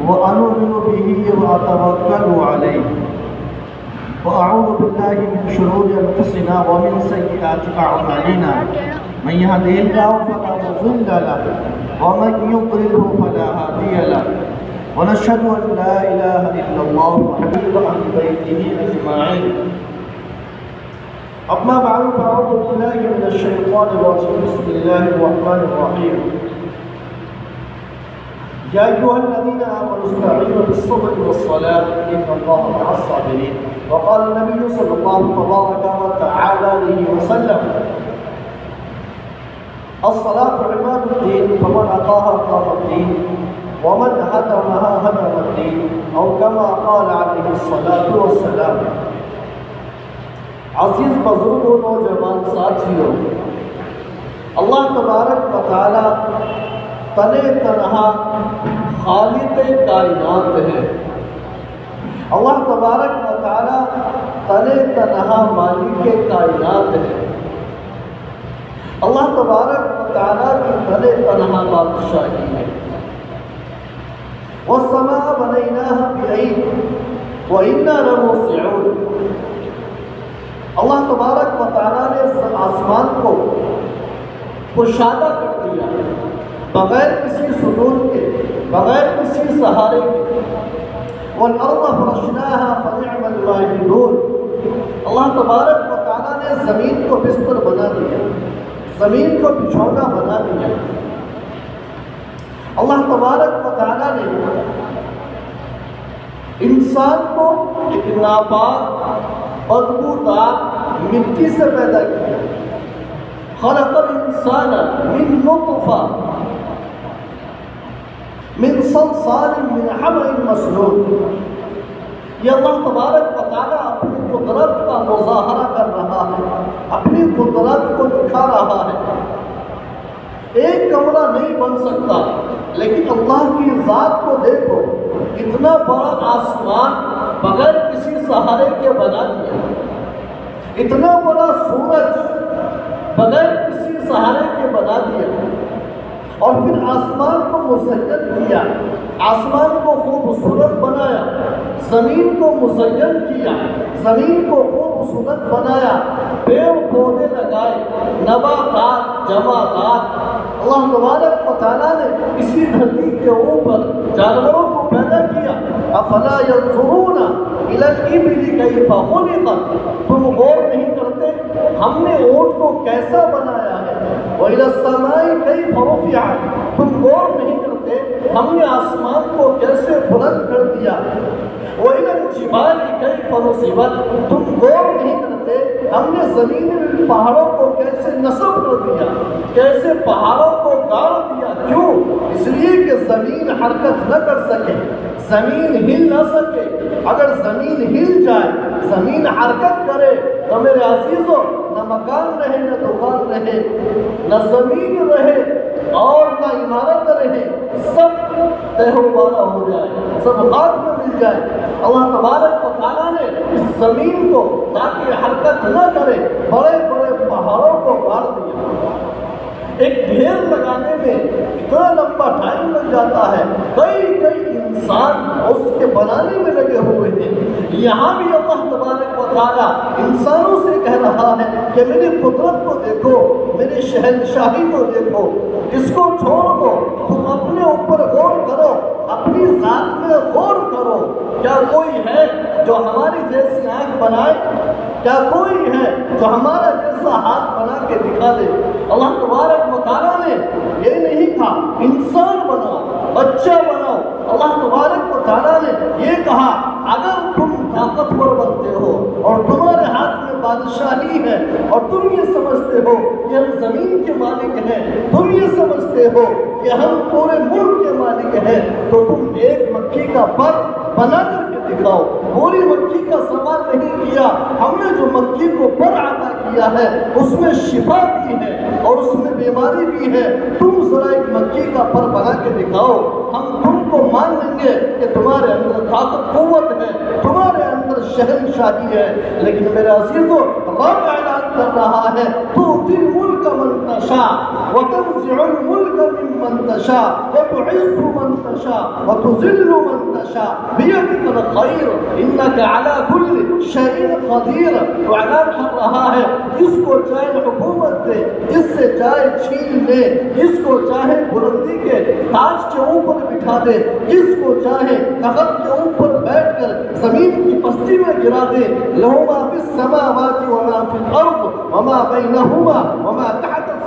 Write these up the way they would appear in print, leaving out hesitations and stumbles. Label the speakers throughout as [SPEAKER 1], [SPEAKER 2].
[SPEAKER 1] وأؤمن به وأتوكل عليه وأعوذ بالله من شرور أنفسنا ومن سيئات أعمالنا من يهده الله فلا مضل له ومن يضلل فلا هادي له ونشهد أن لا إله إلا الله وحده عن بيته أجمعين أما بعد فأعوذ بالله من الشيطان الرجيم بسم الله الرحمن الرحيم يا أيها الذين آمنوا استعينوا بالصبر والصلاة إن الله مع الصابرين وقال النبي صلى الله تبارك وتعالى عليه وسلم الصلاة عماد الدين فمن أقاها قام الدين ومن هدمها هدم الدين أو كما قال عليه الصلاة والسلام. عزیز بزرگ و نوجوان ساتھیوں، اللہ تبارک و تعالی تنے تنہا خالق کائنات ہے. اللہ تبارک و تعالی تنے تنہا مالک کائنات ہے. اللہ تبارک و تعالی کی تنے تنہا بادشاہی ہے. والسماء بنيناها بأيد وإنا لموسعون. اللہ تبارک و تعالیٰ نے آسمان کو کشادہ کر دیا بغیر کسی ستون کے، بغیر کسی سہارے کے. والارض فرشناها فنعم الماهدون. اللہ تبارک و تعالیٰ نے زمین کو بستر بنا دیا، زمین کو بچھونا بنا دیا. اللہ تبارک و تعالیٰ نے انسان کو ایک ناپاک بدبودار مٹی سے پیدا کیا. خلق الانسان من نطفہ من صلصال من حمأ مسنون. یہ اللہ تبارک و تعالیٰ اپنی قدرت کا مظاہرہ کر رہا ہے، اپنی قدرت کو دکھا رہا ہے. ایک کمرہ نہیں بن سکتا، لیکن اللہ کی ذات کو دیکھو، اتنا بڑا آسمان بغیر کسی سہارے کے بنا دیا. اتنا بڑا سورج بغیر کسی سہارے کے بنا دیا. اور پھر آسمان کو مزین کیا، آسمان کو خوبصورت بنایا. زمین کو مزین کیا، زمین کو خوبصورت بنایا. پیڑ پودے لگائے، نباتات، جمادات. اللہ تبارک و تعالیٰ نے اسی دھرتی کے اوپر جانوروں کو پیدا کیا. افلا ينظرون الى الابل کیف خلقت. تم غور نہیں کرتے ہم نے اونٹ کو کیسا بنایا ہے. والى السماء کیف رفعت. تم غور نہیں کرتے ہم نے آسمان کو کیسے بلند کر دیا. وإلى الجبال كيف نصبت. تم غور نہیں کرتے ہم نے زمین پہاڑوں کو کیسے نصب کر دیا، کیسے پہاڑوں کو گاڑ دیا. کیوں؟ اس لیے کہ زمین حرکت نہ کر سکے، زمین ہل نہ سکے. اگر زمین ہل جائے، زمین حرکت کرے تو میرے عزیزوں نہ مکان رہے، نہ دکان رہے، نہ زمین رہے اور نہ عمارت رہے. سب تہو بالا ہو جائے، سب خاک میں مل جائے. اللہ تبارک و تعالیٰ نے اس زمین کو تاکہ حرکت نہ کرے بڑے بڑے پہاڑوں کو گاڑ دیا. ایک ڈھیر لگانے میں اتنا لمبا ٹائم لگ جاتا ہے، کئی انسان اس کے بنانے میں لگے ہوئے ہیں. یہاں بھی اللہ تبارک و تعالیٰ انسانوں سے کہہ رہا ہے کہ میری قدرت کو دیکھو، میری شہنشاہی کو دیکھو. اس کو چھوڑ دو، تم اپنے اوپر غور کرو، اپنی ذات میں غور کرو. کیا کوئی ہے جو ہماری جیسی آنکھ بنائے؟ کیا کوئی ہے جو ہمارا جیسا ہاتھ بنا کے دکھا دے؟ اللہ تبارک و تعالیٰ نے یہ نہیں کہا انسان بناؤ، بچہ بناؤ. اللہ تبارک و تعالیٰ نے یہ کہا اگر تم طاقتور بنتے ہو اور تمہارے ہاتھ میں بادشاہی ہے اور تم یہ سمجھتے ہو کہ ہم زمین کے مالک ہیں، تم یہ سمجھتے ہو کہ ہم پورے ملک کے مالک ہیں، تو تم ایک مکھی کا پر بنا کر کے دکھاؤ. پوری مکھی کا سوال نہیں کیا، ہم نے جو مکھی کو پر عطا کیا ہے اس میں شفا بھی ہے اور اس میں بیماری بھی ہے. تم ذرا ایک مکھی کا پر بنا کے دکھاؤ، ہم تم کو مان لیں گے کہ تمہارے اندر طاقت قوت ہے، تمہارے اندر شہنشاہی ہے. لیکن میرے عزیزوں رب اعلان کر رہا ہے تو تیر ملک الملك من تشاء وتنزع الملك ممن تشاء وتعز من تشاء وتذل من تشاء بيدك الخير انك على كل شيء قدیر. تو اعلان کر رہا ہے جس کو چاہے حکومت دے، جس سے چاہے چھین لے، جس کو چاہے بلندی کے تاج کے اوپر بٹھا دے، جس کو چاہے تخت کے اوپر بیٹھ کر زمین کی پستی میں گرا دے. لہو ما فی السماوات وما فی الارض وما بینہما وما تحت الثری.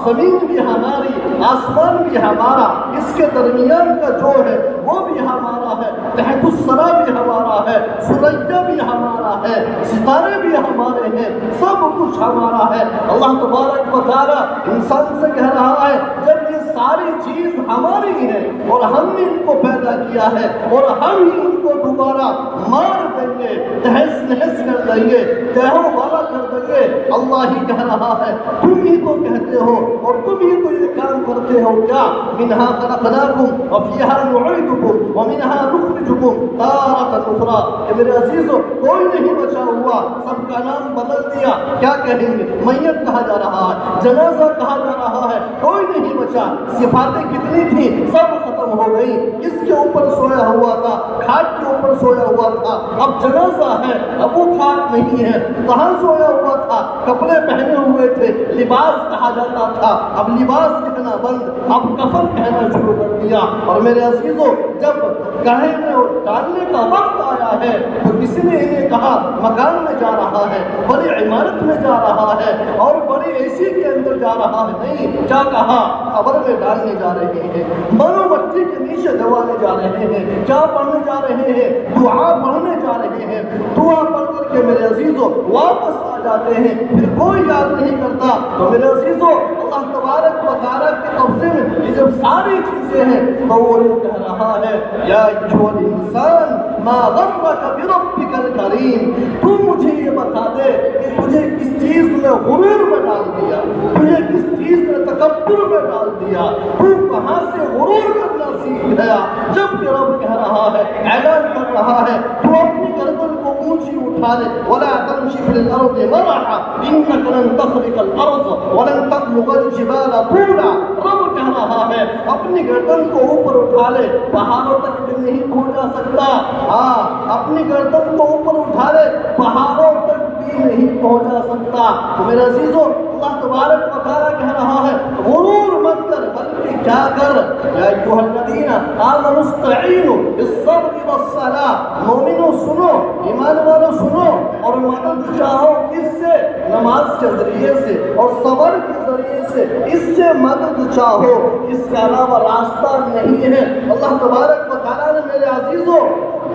[SPEAKER 1] زمین بھی ہماری، آسمان بھی ہمارا، اس کے درمیان کا جو ہے وہ بھی ہمارا ہے، تحت الثری بھی ہمارا ہے، سورج بھی ہمارا ہے، ستارے بھی ہمارے ہیں، سب کچھ ہمارا ہے. اللہ تبارک و تعالی انسان سے کہہ رہا ہے جب یہ ساری چیز ہماری ہے اور ہم نے ان کو پیدا کیا ہے اور ہم ہی ان کو دوبارہ مار دیں گے، تہس نہس کر دیں گے، تہو والا کر دیں گے. اللہ ہی کہہ رہا ہے تم ہی تو کہتے ہو اور تم ہی تو یہ کام کرتے ہو کیا؟ منہا خلقناکم وفیہا نعیدکم ومنہا نخرجکم تارۃ اخری. کہ میرے عزیزو کوئی نہیں بچا ہوا، سب کا نام بدل دیا. کیا کہیں گے؟ میت کہا جا رہا ہے، جنازہ کہا جا رہا ہے، کوئی نہیں بچا. صفاتیں کتنی تھیں سب ختم ہو گئی. کس کے اوپر سویا ہوا تھا؟ کھاٹ کے اوپر سویا ہوا تھا، اب جنازہ ہے، اب وہ کھاٹ نہیں ہے. کہاں سویا ہوا تھا؟ کپڑے پہنے ہوئے تھے، لباس کہا جاتا تھا، اب لباس کہنا بند، اب کفن کہنا شروع کر دیا. اور میرے عزیزو جب گڑھے میں ڈالنے کا وقت آیا ہے تو کسی نے انہیں کہا مکان میں جا رہا ہے، بڑی عمارت میں جا رہا ہے اور بڑی اے سی کے اندر جا رہا ہے. نہیں، کیا کہا؟ قبر میں ڈالنے جا رہے ہیں، مرو مٹی کے نیچے دبانے جا رہے ہیں. کیا پڑھنے جا رہے ہیں؟ دعا پڑھنے جا رہے ہیں. دعا پڑھ کر کے میرے عزیزو واپس آ جاتے ہیں، پھر کوئی یاد نہیں کرتا. تو میرے عزیزو اللہ تبارک و تعالیٰ کے قبضے میں یہ جب ساری چیزیں ہیں تو وہ یہ کہہ رہا ہے یا ایھا الانسان ما غرک بربک الکریم. تو مجھے یہ بتا دے کہ تجھے کس چیز نے غرور میں ڈال دیا، تجھے کس چیز نے تکبر میں ڈال دیا، تو کہاں سے غرور کرنا سیکھ گیا؟ جب کہ رب کہہ رہا ہے، اعلان کر رہا ہے تو اپنی گردن کو اونچی اٹھا لے. ولا تمشی فی الارض مرحا انک لن تخرق الارض ولن تبلغ الجبال طولا. رب کہہ رہا ہے اپنی گردن کو اوپر اٹھا لے، پہاڑوں تک بھی نہیں پہنچا سکتا. ہاں، اپنی گردن کو اوپر اٹھا لے، پہاڑوں تک بھی نہیں پہنچا سکتا. تو میرے عزیزو اللہ تبارک و تعالیٰ کہہ رہا ہے غرور مت کر، بلکہ کیا کر؟ یا ایھا الذین آمنوا استعینوا بالصبر والصلاۃ. مومنوں سنو، ایمان والوں سنو، اور مدد چاہو کس سے؟ نماز کے ذریعے سے اور صبر کے ذریعے سے. اس سے مدد چاہو، اس کے علاوہ راستہ نہیں ہے. اللہ تبارک و تعالیٰ نے میرے عزیزو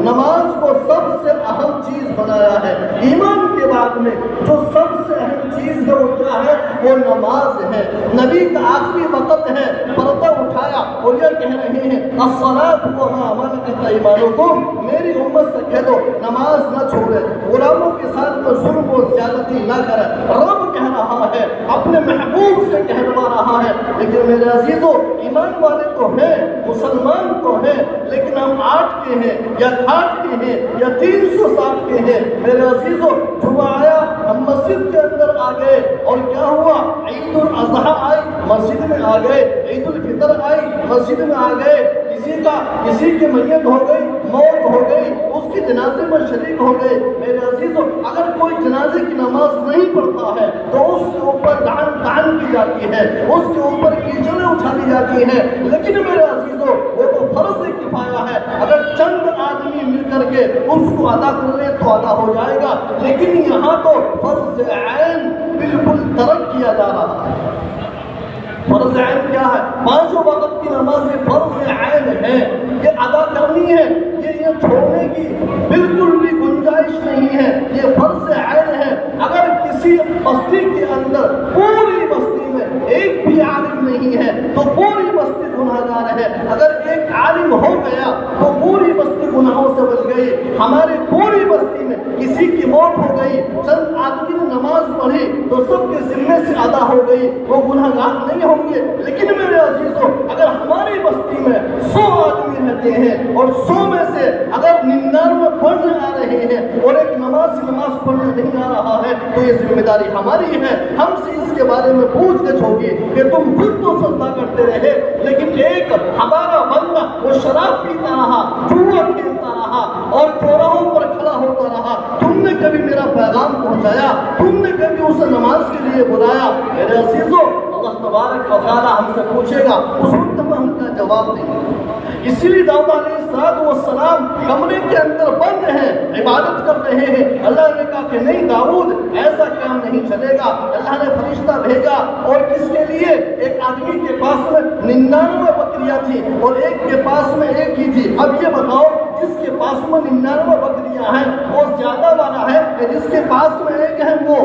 [SPEAKER 1] نماز کو سب سے اہم چیز بنایا ہے. ایمان کے بعد میں جو سب سے اہم چیز ہے وہ کیا ہے؟ وہ نماز ہے. نبی کا آخری وقت ہے، پردہ اٹھایا اور یہ کہہ رہے ہیں الصلاۃ وما ملکت ایمانکم. میری امت سے کہہ دو نماز نہ چھوڑے، غلاموں کے ساتھ میں ظلم و زیادتی نہ کرے. رب کہہ رہا ہے، اپنے محبوب سے کہلوا رہا ہے. لیکن میرے عزیزو ایمان والے تو ہیں، مسلمان تو ہیں، لیکن ہم 8 کے ہیں یا 60 کے ہیں یا 360 کے ہیں. میرے عزیزو جمعہ آیا، ہم مسجد کے اندر آ گئے اور کیا ہوا؟ عید الاضحیٰ آئی، مسجد میں آ گئے. عید الفطر آئی، مسجد میں آ گئے. کسی کی میت ہو گئی، موت ہو گئی، اس کی جنازے میں شریک ہو گئے. میرے عزیزو اگر کوئی جنازے کی نماز نہیں پڑھتا ہے تو اس کے اوپر دان کی جاتی ہے، اس کے اوپر کیچڑیں اٹھائی جاتی ہیں. لیکن میرے عزیزو وہ تو فرض کفایہ ہے، اگر چند آدمی مل کر کے اس کو ادا کر لے تو ادا ہو جائے گا. لیکن یہاں تو فرض عین بالکل ترک کیا جا رہا ہے. فرض عین کیا ہے؟ 5 وقت کی نمازیں فرض عین ہے، یہ ادا کرنی ہے، یہ چھوڑنے کی بالکل بھی گنجائش نہیں ہے. یہ فرض عین ہے. اگر کسی بستی کے اندر پوری بستی میں ایک بھی عالم نہیں ہے تو پوری بستی گناہ گار ہے. اگر ایک عالم ہو گیا تو پوری بستی گناہوں سے بچ گئی. ہماری پوری بستی میں کسی کی موت ہو گئی، چند آدمی نے نماز پڑھی تو سب کے ذمے سے ادا ہو گئی، وہ گناہگار نہیں ہوں گے۔ لیکن میرے عزیزوں، اگر ہماری بستی میں 100 آدمی رہتے ہیں اور 100 میں سے اگر 99 پڑھنے آ رہے ہیں اور ایک نماز پڑھنے نہیں آ رہا ہے تو یہ ذمہ داری ہماری ہے۔ ہم سے اس کے بارے میں پوچھ گچھ ہوگی کہ تم خود تو سجدہ کرتے رہے، لیکن ایک ہمارا بندہ وہ شراب پیتا رہا، جوا کھیلتا رہا اور چوراہوں پر کھڑا ہوتا رہا، تم نے کبھی میرا پیغام پہنچایا؟ تم نے کبھی اسے نماز کے لیے بلایا؟ میرے عزیزوں، اللہ تبارک و تعالی ہم سے پوچھے گا، اس وقت میں ہم کا جواب دیں گے۔ اسی لیے داؤد علیہ السلام کمرے کے اندر بند ہیں، عبادت کر رہے ہیں۔ اللہ نے کہا کہ نہیں داؤد، ایسا کام نہیں چلے گا۔ اللہ نے فرشتہ بھیجا اور کس کے لیے؟ ایک آدمی کے پاس میں 99 بکریاں تھی اور ایک کے پاس میں ایک ہی تھی۔ اب یہ بتاؤ، جس کے پاس میں 99 بکریاں ہیں وہ زیادہ والا ہے کہ جس کے پاس میں ایک ہے وہ؟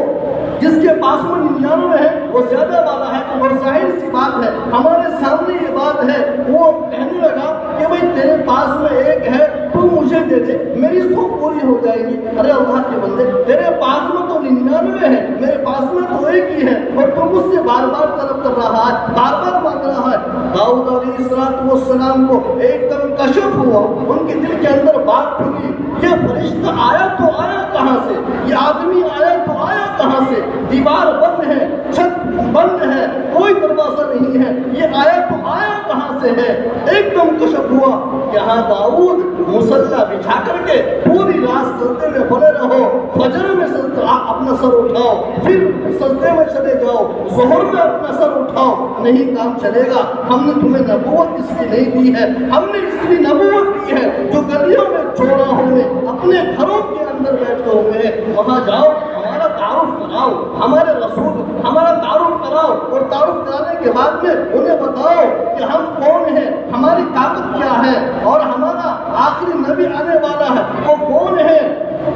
[SPEAKER 1] جس کے پاس میں 99 ہے وہ زیادہ والا ہے۔ اور ظاہر سی بات ہے، ہمارے سامنے یہ بات ہے، وہ کہنے لگا کہ بھئی تیرے پاس میں ایک ہے، تو مجھے دے دے، میری سو پوری ہو جائے گی۔ ارے اللہ کے بندے، تیرے پاس میں تو 99 ہے، میرے پاس میں تو ایک ہی ہے اور تم مجھ سے بار بار طلب کر رہا ہے، بار بار مانگ رہا ہے۔ داؤد علیہ السلام کو ایک دم کشف ہوا، ان کے دل کے اندر بات کھلی، یہ فرشتہ آیا تو آیا کہاں سے؟ یہ آدمی آیا تو آیا کہاں سے؟ دیوار بند ہے، چھت بند ہے، کوئی دروازہ نہیں ہے، یہ آیا تو آیا کہاں سے ہے؟ ایک دم کشف ہوا کہ ہاں داؤد، مصلی بچھا کر کے پوری رات سجدے میں پڑے رہو، فجر میں اپنا سر اٹھاؤ، پھر سجدے میں چلے جاؤ، ظہر میں اپنا سر اٹھاؤ، نہیں کام چلے گا۔ ہم نے تمہیں نبوت اس لیے نہیں دی ہے، ہم نے اس لیے نبوت دی ہے جو گلیوں میں، چوراہوں میں، اپنے گھروں کے اندر بیٹھے ہوئے ہیں، وہاں جاؤ، ہمارا تعارف کراؤ، ہمارے رسول ہمارا تعارف کراؤ، اور تعارف کرانے کے بعد میں انہیں بتاؤ کہ ہم کون ہیں، ہماری طاقت کیا ہے اور ہمارا آخری نبی آنے والا ہے وہ کون ہے،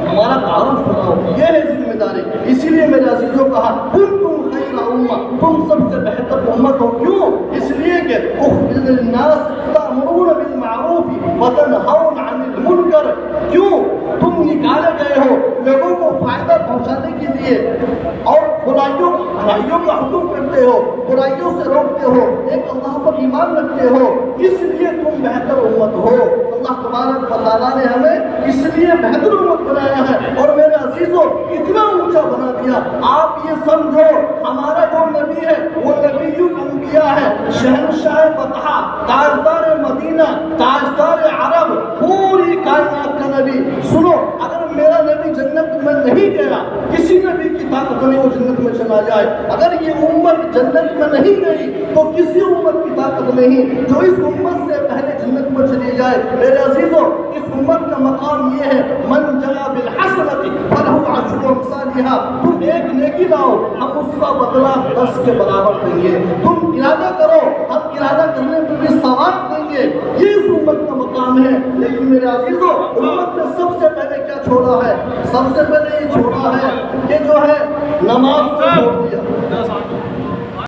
[SPEAKER 1] ہمارا تعارف کراؤ۔ یہ ہے ذمہ داری۔ اسی لیے میرے عزیزوں کہا کنتم خیر امہ، تم سب سے بہتر امت ہو۔ کیوں؟ اس لیے کہ اخرجت للناس تأمرون بالمعروف وتنہون عن المنکر۔ کیوں؟ تم نکالے گئے ہو لوگوں کو فائدہ پہنچانے کے لیے اور برائیوں کا حکم کرتے ہو، برائیوں سے روکتے ہو، ایک اللہ پر ایمان رکھتے ہو، اس لیے تم بہتر امت ہو۔ اللہ تبارک و تعالیٰ نے ہمیں اس لیے بہتر امت بنایا ہے اور میرے عزیزوں اتنا اونچا بنا دیا۔ آپ یہ سمجھو ہمارا جو نبی ہے وہ نبی الانبیاء ہے، شہنشاہ بطحہ، تاجدار مدینہ، تاجدار عرب، پوری کائنات کا نبی۔ سنو، اگر میرا نبی جنت میں نہیں گیا، کسی نبی کی طاقت نہیں وہ جنت میں چلا جائے، اگر یہ امت جنت میں نہیں گئی تو کسی امت کی طاقت نہیں جو اس امت سے پہلے جنت میں چلی جائے۔ میرے عزیزوں، اس امت کا مقام یہ ہے من جاء بالحسنۃ فلہ عشر امثالھا۔ تم ایک نیکی لاؤ، ہم اس کا بدلہ 10 کے برابر دیں گے۔ تم ارادہ کرو، ہم ارادہ کرنے پہ بھی ثواب دیں گے۔ یہ اس امت کا مقام ہے۔ لیکن میرے عزیزوں، امت نے سب سے پہلے کیا چھوڑا ہے؟ سب سے پہلے یہ چھوڑا ہے کہ جو ہے نماز کو چھوڑ دیا۔